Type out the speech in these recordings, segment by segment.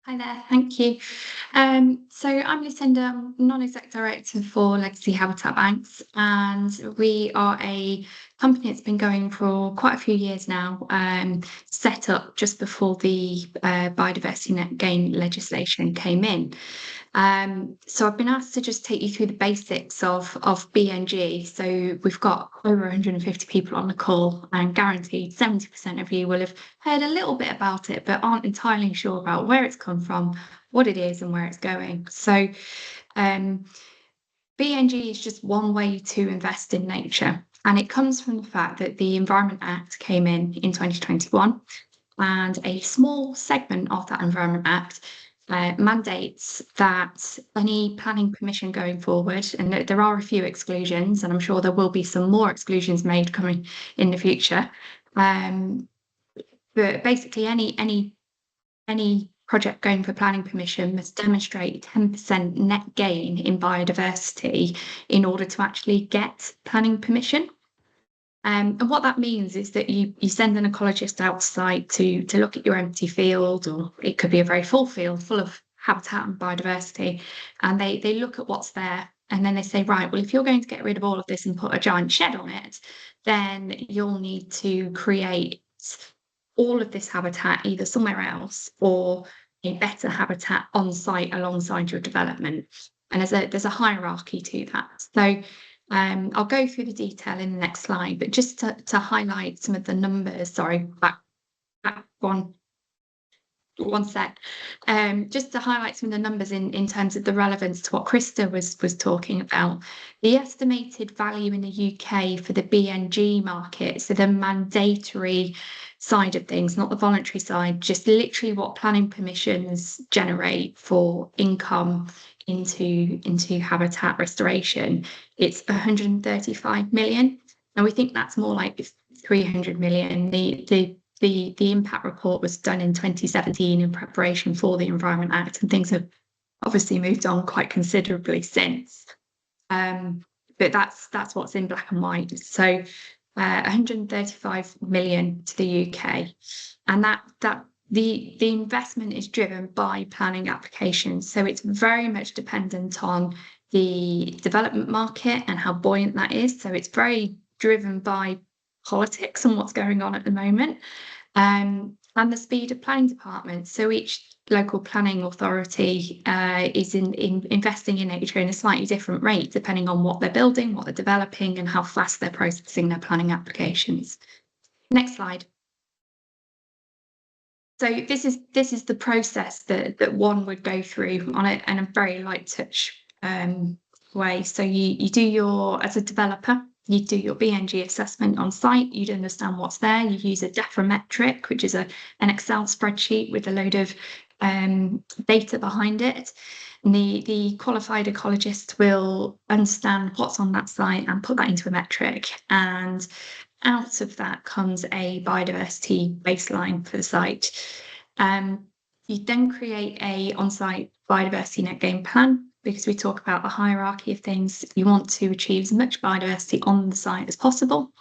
Hi there, thank you. So I'm Lucinda, I'm non-exec director for Legacy Habitat Banks, and we are a company that's been going for quite a few years now, set up just before the biodiversity net gain legislation came in. So I've been asked to just take you through the basics of BNG. So we've got over 150 people on the call, and guaranteed 70% of you will have heard a little bit about it, but aren't entirely sure about where it's come from, what it is, and where it's going. So BNG is just one way to invest in nature. And it comes from the fact that the Environment Act came in 2021, and a small segment of that Environment Act mandates that any planning permission going forward, and there are a few exclusions, and I'm sure there will be some more exclusions made coming in the future. But basically, any project going for planning permission must demonstrate 10% net gain in biodiversity in order to actually get planning permission. And what that means is that you send an ecologist out to site to look at your empty field, or it could be a very full field full of habitat and biodiversity, and they look at what's there, and then they say, right, well, if you're going to get rid of all of this and put a giant shed on it, then you'll need to create all of this habitat either somewhere else or a better habitat on site alongside your development. And there's a hierarchy to that. So I'll go through the detail in the next slide, but just to highlight some of the numbers. Sorry, back one sec. Just to highlight some of the numbers in terms of the relevance to what Krista was talking about. The estimated value in the UK for the BNG market, so the mandatory side of things, not the voluntary side, just literally what planning permissions generate for income into habitat restoration, it's 135 million. And we think that's more like 300 million. The impact report was done in 2017 in preparation for the Environment Act, and things have obviously moved on quite considerably since. But that's what's in black and white. So 135 million to the UK, and that the investment is driven by planning applications. So it's very much dependent on the development market and how buoyant that is. So it's very driven by politics and what's going on at the moment, and the speed of planning departments. So each local planning authority is investing in nature in a slightly different rate, depending on what they're building, what they're developing, and how fast they're processing their planning applications. Next slide. So this is the process that one would go through on it in a very light touch way. So you do as a developer, you do your BNG assessment on site, you'd understand what's there, you use a metric, which is an Excel spreadsheet with a load of data behind it. And the qualified ecologist will understand what's on that site and put that into a metric. And out of that comes a biodiversity baseline for the site. You then create a on-site biodiversity net gain plan, because we talk about the hierarchy of things. You want to achieve as much biodiversity on the site as possible.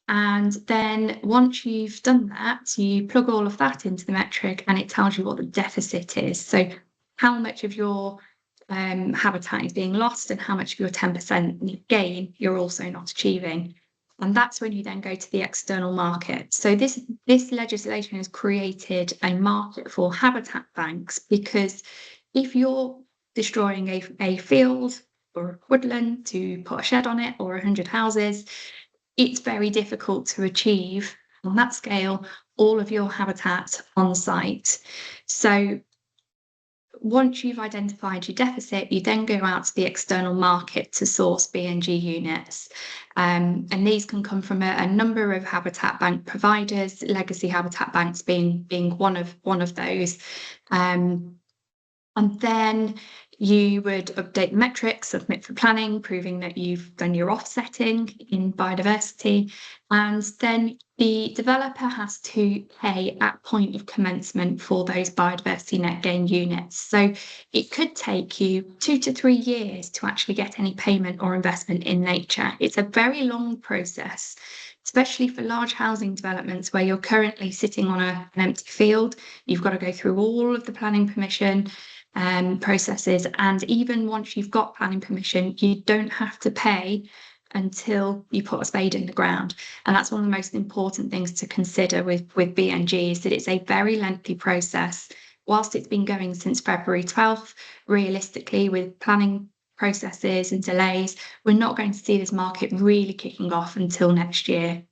And then once you've done that, you plug all of that into the metric, and it tells you what the deficit is. So how much of your habitat is being lost and how much of your 10% gain you're also not achieving. And that's when you then go to the external market. So this legislation has created a market for habitat banks, because if you're destroying a field or a woodland to put a shed on it or 100 houses, it's very difficult to achieve on that scale all of your habitat on site. So once you've identified your deficit, you then go out to the external market to source BNG units. And these can come from a number of habitat bank providers, Legacy Habitat Banks being one of those. And then you would update the metrics, submit for planning, proving that you've done your offsetting in biodiversity. And then the developer has to pay at point of commencement for those biodiversity net gain units. So it could take you 2 to 3 years to actually get any payment or investment in nature. It's a very long process, especially for large housing developments where you're currently sitting on an empty field. You've got to go through all of the planning permission processes, and even once you've got planning permission, you don't have to pay until you put a spade in the ground. And that's one of the most important things to consider with BNG, is that it's a very lengthy process. Whilst it's been going since February 12th, realistically, with planning processes and delays, we're not going to see this market really kicking off until next year.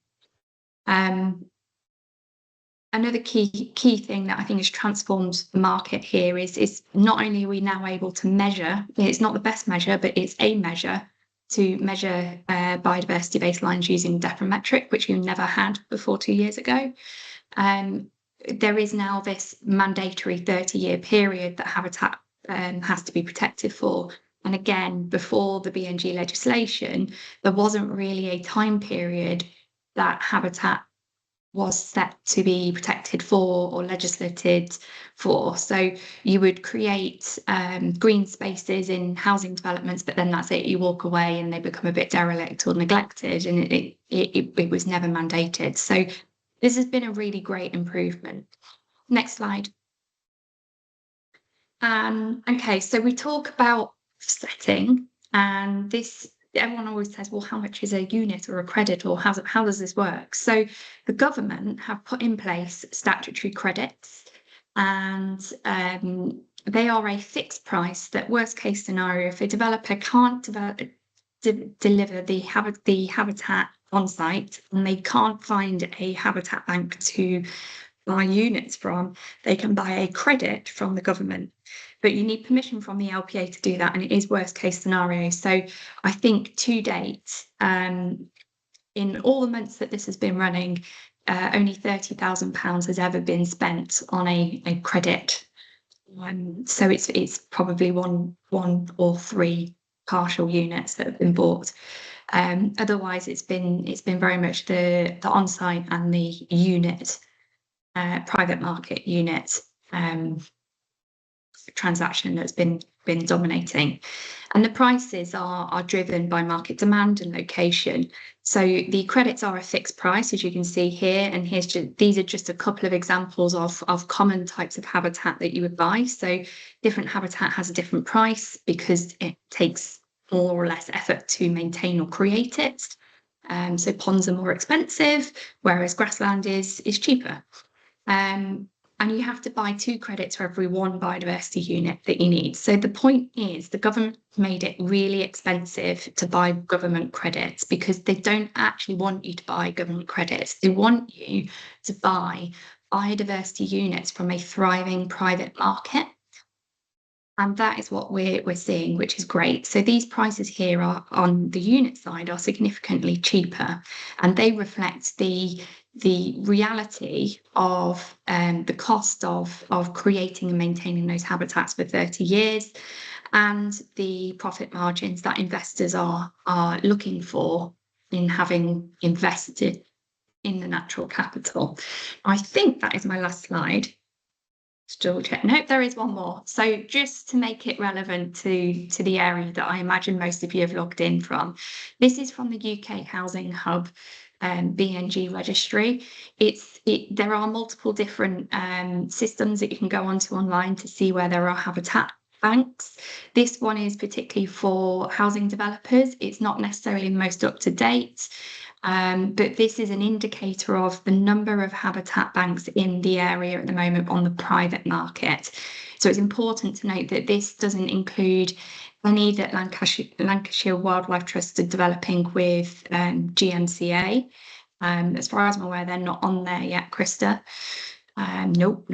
Another key thing that I think has transformed the market here is not only are we now able to measure, it's not the best measure, but it's a measure to measure biodiversity baselines using deferometric, which we never had before 2 years ago. There is now this mandatory 30-year period that habitat has to be protected for. And again, before the BNG legislation, there wasn't really a time period that habitat was set to be protected for or legislated for. So you would create green spaces in housing developments, but then that's it, you walk away and they become a bit derelict or neglected, and it was never mandated. So this has been a really great improvement. Next slide. Okay, so we talk about setting, and this, everyone always says, well, how much is a unit or a credit, or how does this work? So the government have put in place statutory credits, and they are a fixed price that, worst case scenario, if a developer can't deliver the habitat on site and they can't find a habitat bank to buy units from, they can buy a credit from the government. But you need permission from the LPA to do that, and it is worst case scenario. So I think to date, in all the months that this has been running, only £30,000 has ever been spent on a credit. So it's probably one or three partial units that have been bought. Otherwise, it's been very much the on-site and the unit, private market unit transaction that's been dominating. And the prices are driven by market demand and location. So the credits are a fixed price, as you can see here, and these are just a couple of examples of common types of habitat that you would buy. So different habitat has a different price because it takes more or less effort to maintain or create it. So ponds are more expensive, whereas grassland is cheaper. And you have to buy 2 credits for every 1 biodiversity unit that you need. So the point is, the government made it really expensive to buy government credits because they don't actually want you to buy government credits. They want you to buy biodiversity units from a thriving private market. And that is what we're seeing, which is great. So these prices here are on the unit side are significantly cheaper, and they reflect the reality of the cost of creating and maintaining those habitats for 30 years, and the profit margins that investors are looking for in having invested in the natural capital. I think that is my last slide. Still check. Nope, there is one more. So just to make it relevant to the area that I imagine most of you have logged in from, this is from the UK Housing Hub BNG registry. There are multiple different systems that you can go onto online to see where there are habitat banks. This one is particularly for housing developers. It's not necessarily the most up to date. But this is an indicator of the number of habitat banks in the area at the moment on the private market. So it's important to note that this doesn't include any that Lancashire Wildlife Trust are developing with GMCA. As far as I'm aware, they're not on there yet, Krista. Nope,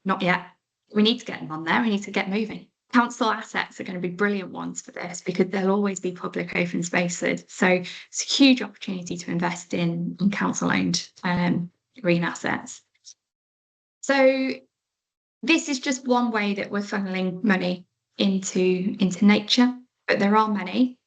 not yet. We need to get them on there. We need to get moving. Council assets are going to be brilliant ones for this because they'll always be public open spaces. So it's a huge opportunity to invest in council-owned green assets. So this is just one way that we're funneling money into nature, but there are many.